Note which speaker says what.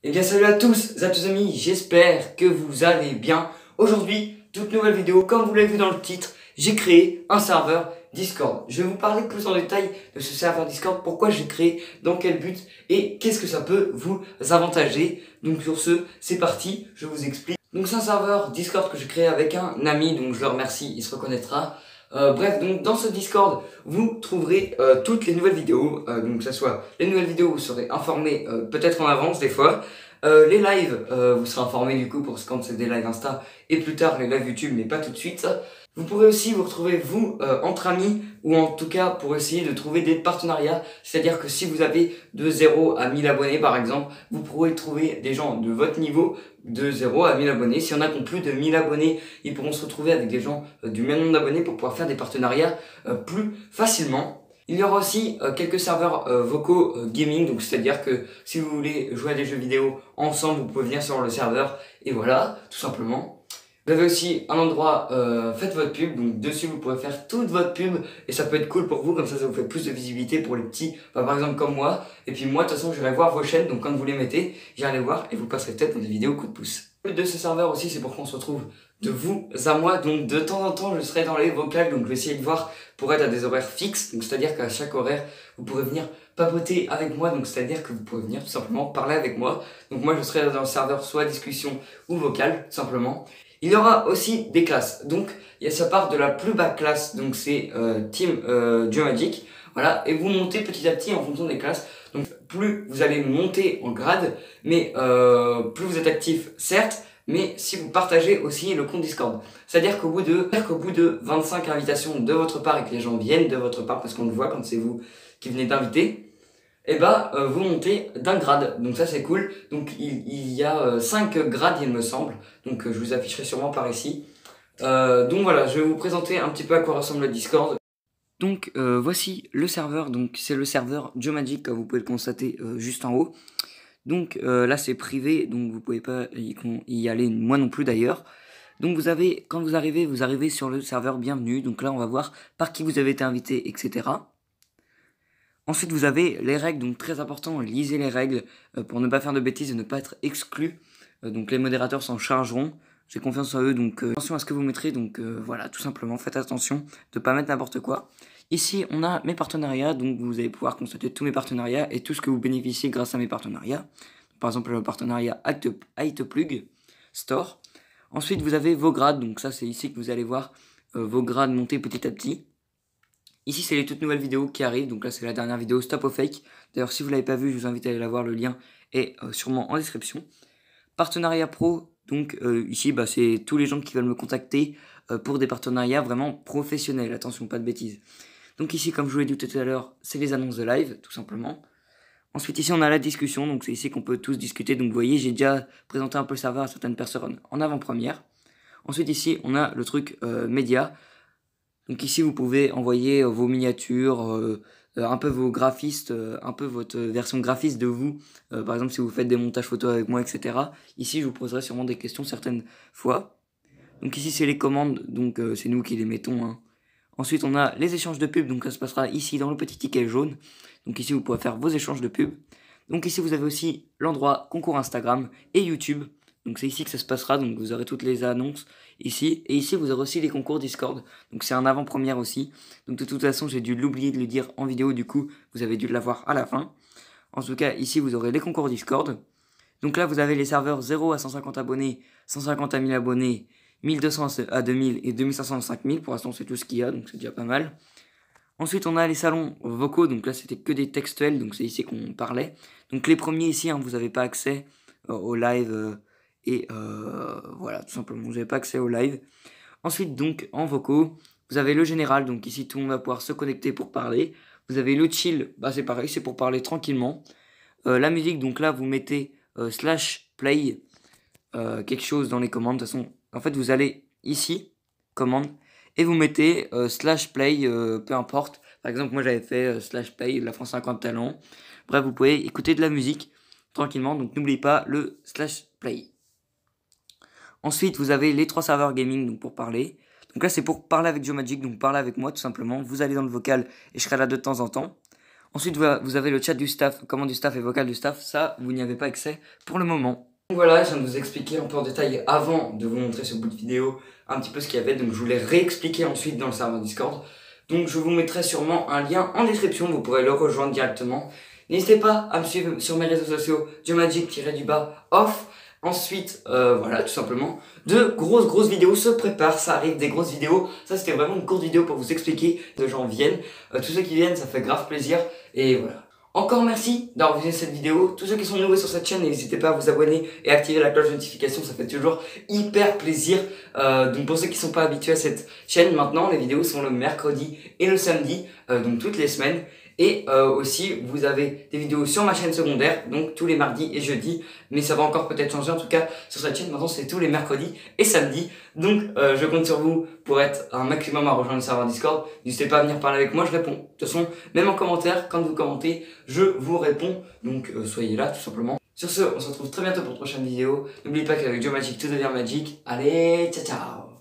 Speaker 1: Eh bien salut à tous amis, j'espère que vous allez bien. Aujourd'hui, toute nouvelle vidéo, comme vous l'avez vu dans le titre, j'ai créé un serveur Discord. Je vais vous parler plus en détail de ce serveur Discord, pourquoi j'ai créé, dans quel but et qu'est-ce que ça peut vous avantager. Donc sur ce, c'est parti, je vous explique. Donc c'est un serveur Discord que j'ai créé avec un ami, donc je le remercie, il se reconnaîtra. Bref, donc dans ce Discord, vous trouverez toutes les nouvelles vidéos, donc que ce soit les nouvelles vidéos, vous serez informés peut-être en avance des fois. Les lives, vous serez informés du coup pour quand c'est des lives Insta et plus tard les lives YouTube, mais pas tout de suite. Vous pourrez aussi vous retrouver vous entre amis ou en tout cas pour essayer de trouver des partenariats. C'est-à-dire que si vous avez de 0 à 1000 abonnés par exemple, vous pourrez trouver des gens de votre niveau de 0 à 1000 abonnés. Si on a qui ont plus de 1000 abonnés, ils pourront se retrouver avec des gens du même nombre d'abonnés pour pouvoir faire des partenariats plus facilement. Il y aura aussi quelques serveurs vocaux gaming, donc c'est-à-dire que si vous voulez jouer à des jeux vidéo ensemble, vous pouvez venir sur le serveur et voilà, tout simplement. Vous avez aussi un endroit, faites votre pub, donc dessus vous pourrez faire toute votre pub et ça peut être cool pour vous, comme ça vous fait plus de visibilité pour les petits, par exemple comme moi. Et puis moi de toute façon j'irai voir vos chaînes, donc quand vous les mettez, j'irai les voir et vous passerez peut-être dans des vidéos coup de pouce. Le but de ce serveur aussi c'est pour qu'on se retrouve de vous à moi, donc de temps en temps je serai dans les vocales, donc je vais essayer de voir pour être à des horaires fixes, donc c'est-à-dire qu'à chaque horaire vous pourrez venir papoter avec moi, donc c'est-à-dire que vous pourrez venir tout simplement parler avec moi. Donc moi je serai dans le serveur soit discussion ou vocal, tout simplement. Il y aura aussi des classes, donc il y a sa part de la plus bas classe, donc c'est Team Geomagic, voilà, et vous montez petit à petit en fonction des classes, donc plus vous allez monter en grade, mais plus vous êtes actif, certes, mais si vous partagez aussi le compte Discord. C'est-à-dire qu'au bout de 25 invitations de votre part et que les gens viennent de votre part, parce qu'on le voit quand c'est vous qui venez d'inviter, et vous montez d'un grade, donc ça c'est cool. Donc il y a 5 grades il me semble, donc je vous afficherai sûrement par ici. Donc voilà, je vais vous présenter un petit peu à quoi ressemble le Discord. Donc voici le serveur, donc c'est le serveur Geomagic comme vous pouvez le constater juste en haut. Donc là c'est privé, donc vous pouvez pas y aller, moi non plus d'ailleurs. Donc quand vous arrivez sur le serveur bienvenue, donc là on va voir par qui vous avez été invité, etc. Ensuite, vous avez les règles, donc très important, lisez les règles pour ne pas faire de bêtises et ne pas être exclu. Donc les modérateurs s'en chargeront, j'ai confiance en eux, donc attention à ce que vous mettrez, donc voilà, tout simplement, faites attention de ne pas mettre n'importe quoi. Ici, on a mes partenariats, donc vous allez pouvoir constater tous mes partenariats et tout ce que vous bénéficiez grâce à mes partenariats. Par exemple, le partenariat Acteplug Store. Ensuite, vous avez vos grades, donc ça c'est ici que vous allez voir vos grades monter petit à petit. Ici, c'est les toutes nouvelles vidéos qui arrivent. Donc là, c'est la dernière vidéo Stop au Fake. D'ailleurs, si vous ne l'avez pas vue, je vous invite à aller la voir. Le lien est sûrement en description. Partenariat pro. Donc ici, c'est tous les gens qui veulent me contacter pour des partenariats vraiment professionnels. Attention, pas de bêtises. Donc ici, comme je vous l'ai dit tout à l'heure, c'est les annonces de live, tout simplement. Ensuite, ici, on a la discussion. Donc c'est ici qu'on peut tous discuter. Donc vous voyez, j'ai déjà présenté un peu le serveur à certaines personnes en avant-première. Ensuite, ici, on a le truc média. Donc ici, vous pouvez envoyer vos miniatures, un peu vos graphistes, un peu votre version graphiste de vous. Par exemple, si vous faites des montages photos avec moi, etc. Ici, je vous poserai sûrement des questions certaines fois. Donc ici, c'est les commandes, donc c'est nous qui les mettons. Hein. Ensuite, on a les échanges de pubs, donc ça se passera ici dans le petit ticket jaune. Donc ici, vous pourrez faire vos échanges de pubs. Donc ici, vous avez aussi l'endroit concours Instagram et YouTube. Donc c'est ici que ça se passera, donc vous aurez toutes les annonces ici. Et ici, vous aurez aussi les concours Discord. Donc c'est un avant-première aussi. Donc de toute façon, j'ai dû l'oublier de le dire en vidéo, du coup, vous avez dû l'avoir à la fin. En tout cas, ici, vous aurez les concours Discord. Donc là, vous avez les serveurs 0 à 150 abonnés, 150 à 1000 abonnés, 1200 à 2000 et 2500 à 5000. Pour l'instant, c'est tout ce qu'il y a, donc c'est déjà pas mal. Ensuite, on a les salons vocaux. Donc là, c'était que des textuels, donc c'est ici qu'on parlait. Donc les premiers ici, hein, vous n'avez pas accès au live... voilà, tout simplement, vous n'avez pas accès au live. Ensuite, donc, en vocaux, vous avez le général, donc ici, tout le monde va pouvoir se connecter pour parler. Vous avez le chill, c'est pareil, c'est pour parler tranquillement. La musique, donc là, vous mettez slash play quelque chose dans les commandes. De toute façon, en fait, vous allez ici, commande, et vous mettez slash play, peu importe. Par exemple, moi, j'avais fait slash play, la France 50 talents. Bref, vous pouvez écouter de la musique tranquillement, donc n'oubliez pas le slash play. Ensuite, vous avez les 3 serveurs gaming donc pour parler. Donc là, c'est pour parler avec Geomagic, donc parler avec moi tout simplement. Vous allez dans le vocal et je serai là de temps en temps. Ensuite, vous avez le chat du staff, commande du staff et vocal du staff. Ça, vous n'y avez pas accès pour le moment. Donc voilà, je viens de vous expliquer un peu en détail avant de vous montrer ce bout de vidéo un petit peu ce qu'il y avait. Donc je voulais réexpliquer ensuite dans le serveur Discord. Donc je vous mettrai sûrement un lien en description, vous pourrez le rejoindre directement. N'hésitez pas à me suivre sur mes réseaux sociaux, joemagic-off. Ensuite, voilà, tout simplement, de grosses vidéos se préparent, ça arrive, des grosses vidéos. Ça, c'était vraiment une courte vidéo pour vous expliquer que les gens viennent. Tous ceux qui viennent, ça fait grave plaisir. Et voilà. Encore merci d'avoir vu cette vidéo. Tous ceux qui sont nouveaux sur cette chaîne, n'hésitez pas à vous abonner et activer la cloche de notification, ça fait toujours hyper plaisir. Donc pour ceux qui sont pas habitués à cette chaîne, maintenant les vidéos sont le mercredi et le samedi, donc toutes les semaines. Et aussi, vous avez des vidéos sur ma chaîne secondaire, donc tous les mardis et jeudis. Mais ça va encore peut-être changer, en tout cas, sur cette chaîne, maintenant c'est tous les mercredis et samedis. Donc je compte sur vous pour être un maximum à rejoindre le serveur Discord. N'hésitez pas à venir parler avec moi, je réponds. De toute façon, même en commentaire, quand vous commentez, je vous réponds. Donc soyez là, tout simplement. Sur ce, on se retrouve très bientôt pour une prochaine vidéo. N'oubliez pas qu'avec Joe Magic, tout devient magique. Allez, ciao ciao!